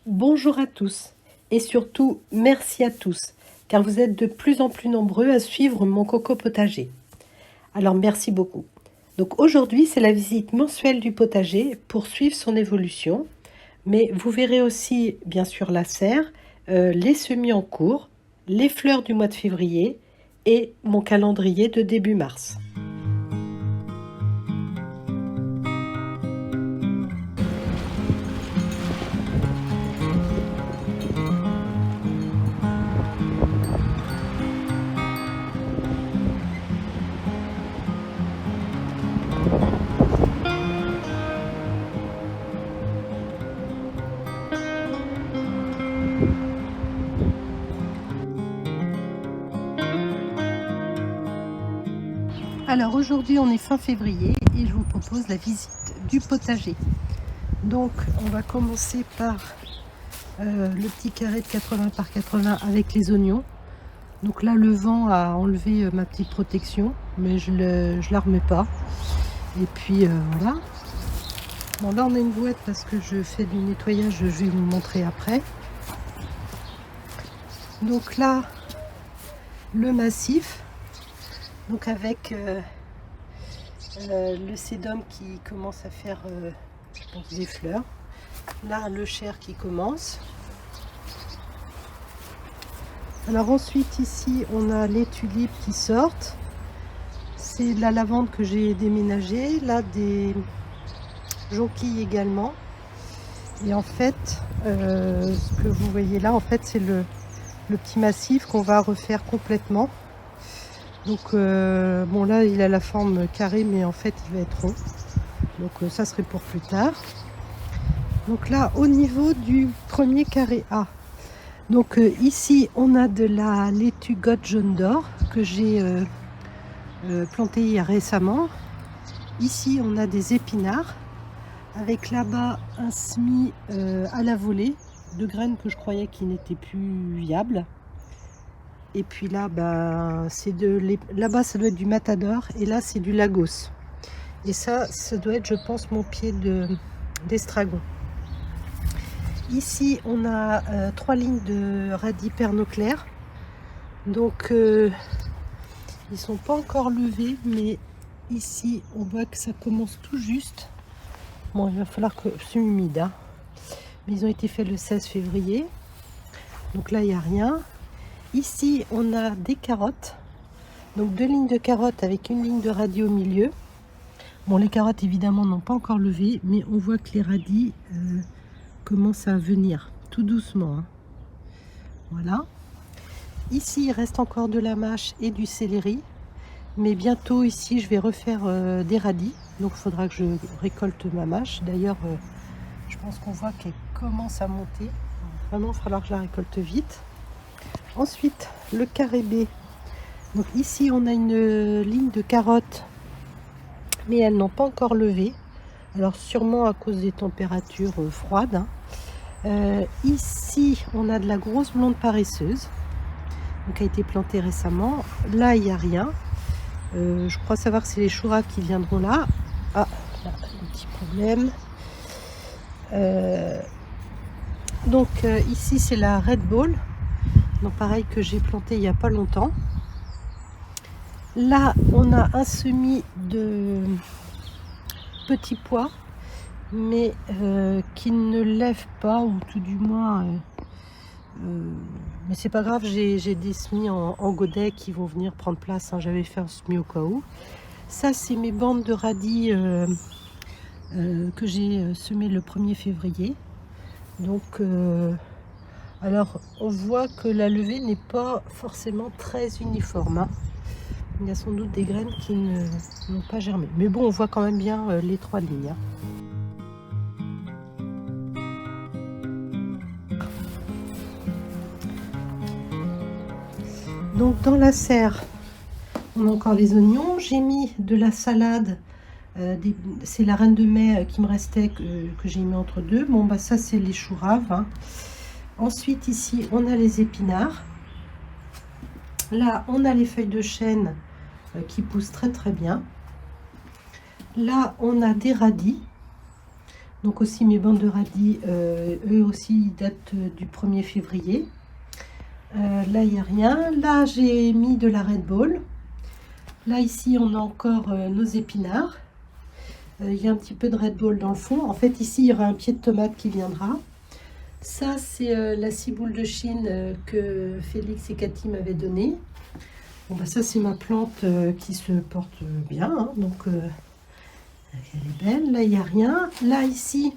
Bonjour à tous et surtout merci à tous car vous êtes de plus en plus nombreux à suivre mon coco potager. Alors merci beaucoup. Donc aujourd'hui c'est la visite mensuelle du potager pour suivre son évolution, mais vous verrez aussi bien sûr la serre, les semis en cours, les fleurs du mois de février et mon calendrier de début mars. Alors aujourd'hui on est fin février et je vous propose la visite du potager. Donc on va commencer par le petit carré de 80 par 80 avec les oignons. Donc là le vent a enlevé ma petite protection, mais je la remets pas. Et puis voilà. Bon là on a une bouette parce que je fais du nettoyage, je vais vous montrer après. Donc là le massif, donc avec le sédum qui commence à faire des fleurs. Là le chair qui commence. Alors ensuite ici on a les tulipes qui sortent. C'est la lavande que j'ai déménagée. Là des jonquilles également. Et en fait ce que vous voyez là en fait c'est le petit massif qu'on va refaire complètement. Donc bon là il a la forme carrée mais en fait il va être rond. Donc ça serait pour plus tard. Donc là au niveau du premier carré A. Donc ici on a de la laitue goth jaune d'or que j'ai plantée récemment. Ici on a des épinards avec là-bas un semis à la volée de graines que je croyais qui n'étaient plus viables. Et puis là c'est là-bas ça doit être du matador et là c'est du lagos. Et ça doit être je pense mon pied d'estragon. Ici on a 3 lignes de radis pernod clair. Donc ils sont pas encore levés, mais ici on voit que ça commence tout juste. Bon il va falloir que c'est humide hein. Mais ils ont été faits le 16 février. Donc là il n'y a rien. Ici on a des carottes. Donc 2 lignes de carottes avec une ligne de radis au milieu. Bon les carottes évidemment n'ont pas encore levé, mais on voit que les radis commence à venir tout doucement hein. Voilà, ici il reste encore de la mâche et du céleri, mais bientôt ici je vais refaire des radis, donc il faudra que je récolte ma mâche. D'ailleurs je pense qu'on voit qu'elle commence à monter, vraiment il va falloir que je la récolte vite. Ensuite le carré B, donc ici on a une ligne de carottes mais elles n'ont pas encore levé, alors sûrement à cause des températures froides hein. Ici on a de la grosse blonde paresseuse, donc a été plantée récemment. Là il n'y a rien. Je crois savoir que c'est les choux-raves qui viendront là. Ah, là, un petit problème. Donc ici c'est la Red Ball, donc pareil que j'ai planté il n'y a pas longtemps. Là on a un semis de petits pois, mais qui ne lève pas, ou tout du moins mais c'est pas grave, j'ai des semis en godet qui vont venir prendre place hein. J'avais fait un semis au cas où. Ça c'est mes bandes de radis que j'ai semé le 1er février. Donc alors on voit que la levée n'est pas forcément très uniforme hein. Il y a sans doute des graines qui n'ont pas germé, mais bon on voit quand même bien les 3 lignes hein. Donc dans la serre, on a encore les oignons. J'ai mis de la salade, c'est la reine de mai qui me restait, que j'ai mis entre deux. Bon bah ça c'est les choux raves hein. Ensuite ici on a les épinards. Là on a les feuilles de chêne qui poussent très très bien. Là on a des radis. Donc aussi mes bandes de radis, eux aussi datent du 1er février. Là, il n'y a rien. Là, j'ai mis de la Red Bull. Là, ici, on a encore nos épinards. Il y a un petit peu de Red Bull dans le fond. En fait, ici, il y aura un pied de tomate qui viendra. Ça, c'est la ciboule de Chine que Félix et Cathy m'avaient donnée. Bon, bah, ça, c'est ma plante qui se porte bien. Hein, donc, elle est belle. Là, il n'y a rien. Là, ici,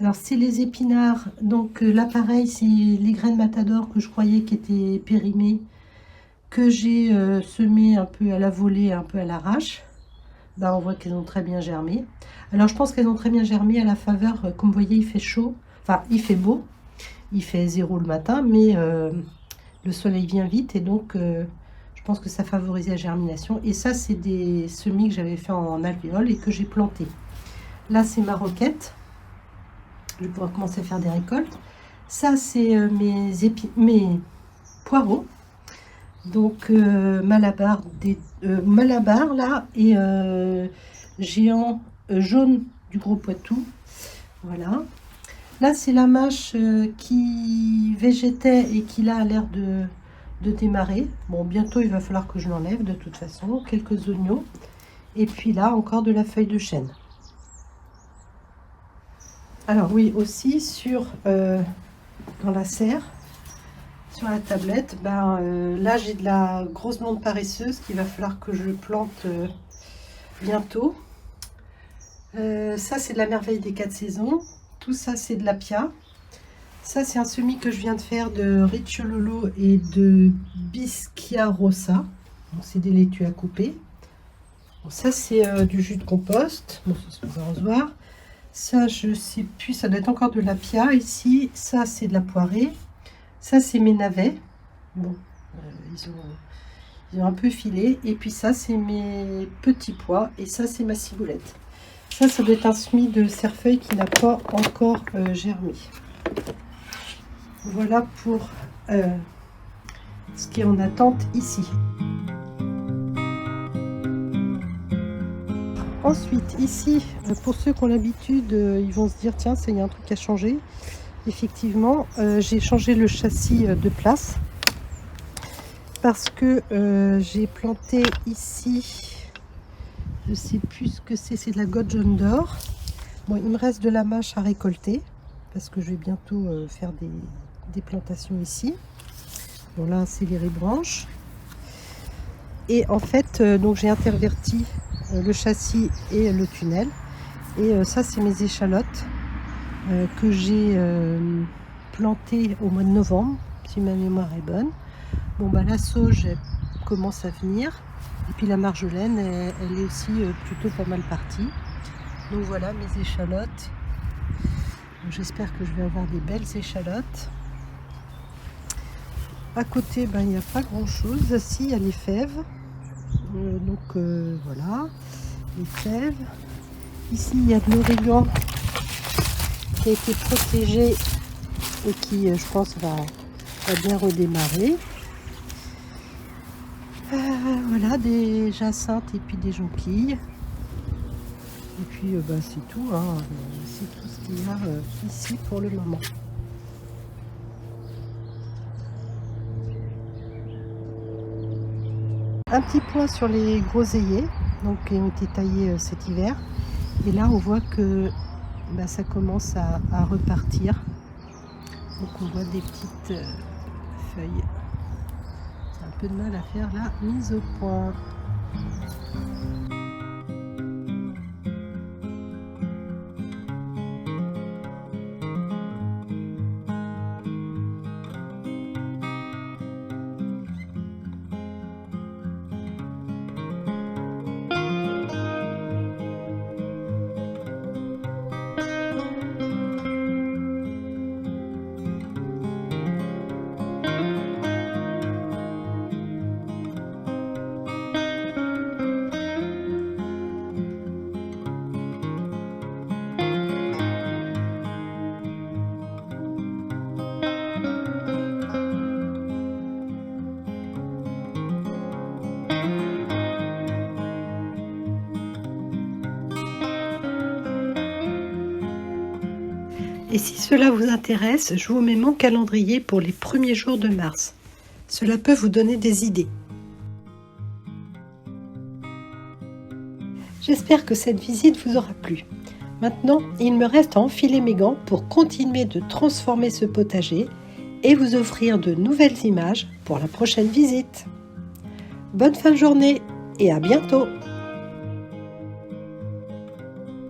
alors c'est les épinards. Donc, là, pareil, c'est les graines Matador que je croyais qui étaient périmées, que j'ai semées un peu à la volée, un peu à l'arrache. Bah, on voit qu'elles ont très bien germé. Alors, je pense qu'elles ont très bien germé à la faveur. Comme vous voyez, il fait chaud. Enfin, il fait beau. Il fait 0 le matin, mais le soleil vient vite et donc je pense que ça favorise la germination. Et ça, c'est des semis que j'avais fait en alvéole et que j'ai planté. Là, c'est ma roquette. Je vais pouvoir commencer à faire des récoltes. Ça, c'est mes poireaux. Donc, Malabar, Malabar là, et géant jaune du Gros Poitou. Voilà. Là, c'est la mâche qui végétait et qui là a l'air de démarrer. Bon, bientôt, il va falloir que je l'enlève de toute façon. Quelques oignons. Et puis là, encore de la feuille de chêne. Alors oui, aussi dans la serre, sur la tablette, là, j'ai de la grosse blonde paresseuse qu'il va falloir que je plante bientôt. Ça, c'est de la merveille des 4 saisons. Tout ça, c'est de l'apia. Ça, c'est un semis que je viens de faire de Ricciololo et de Bischia rossa. C'est des laitues à couper. Bon, ça, c'est du jus de compost. Bon, ça se va se voir. Ça, je sais plus, ça doit être encore de l'apia ici. Ça, c'est de la poirée. Ça, c'est mes navets. Bon, ils ont un peu filé. Et puis ça, c'est mes petits pois. Et ça, c'est ma ciboulette. Ça doit être un semis de cerfeuil qui n'a pas encore germé. Voilà pour ce qui est en attente ici. Ensuite, ici, pour ceux qui ont l'habitude, ils vont se dire, tiens, il y a un truc à changer. Effectivement, j'ai changé le châssis de place parce que j'ai planté ici, je sais plus ce que c'est de la gotte jaune d'or. Bon, il me reste de la mâche à récolter parce que je vais bientôt faire des plantations ici. Bon, là, c'est les rébranches. Et en fait, donc j'ai interverti le châssis et le tunnel. Et ça, c'est mes échalotes que j'ai plantées au mois de novembre, si ma mémoire est bonne. Bon, bah la sauge elle commence à venir. Et puis la marjolaine, elle est aussi plutôt pas mal partie. Donc voilà mes échalotes. J'espère que je vais avoir des belles échalotes. À côté, il n'y a pas grand chose. Si, il y a les fèves. Voilà, les fèves. Ici, il y a de l'origan qui a été protégé et qui, je pense, va bien redémarrer. Voilà, des jacinthes et puis des jonquilles. Et puis, c'est tout. Hein. C'est tout ce qu'il y a ici pour le moment. Un petit point sur les groseilliers, donc qui ont été taillés cet hiver. Et là, on voit que ça commence à repartir. Donc, on voit des petites feuilles. C'est un peu de mal à faire la mise au point. Et si cela vous intéresse, je vous mets mon calendrier pour les premiers jours de mars. Cela peut vous donner des idées. J'espère que cette visite vous aura plu. Maintenant, il me reste à enfiler mes gants pour continuer de transformer ce potager et vous offrir de nouvelles images pour la prochaine visite. Bonne fin de journée et à bientôt!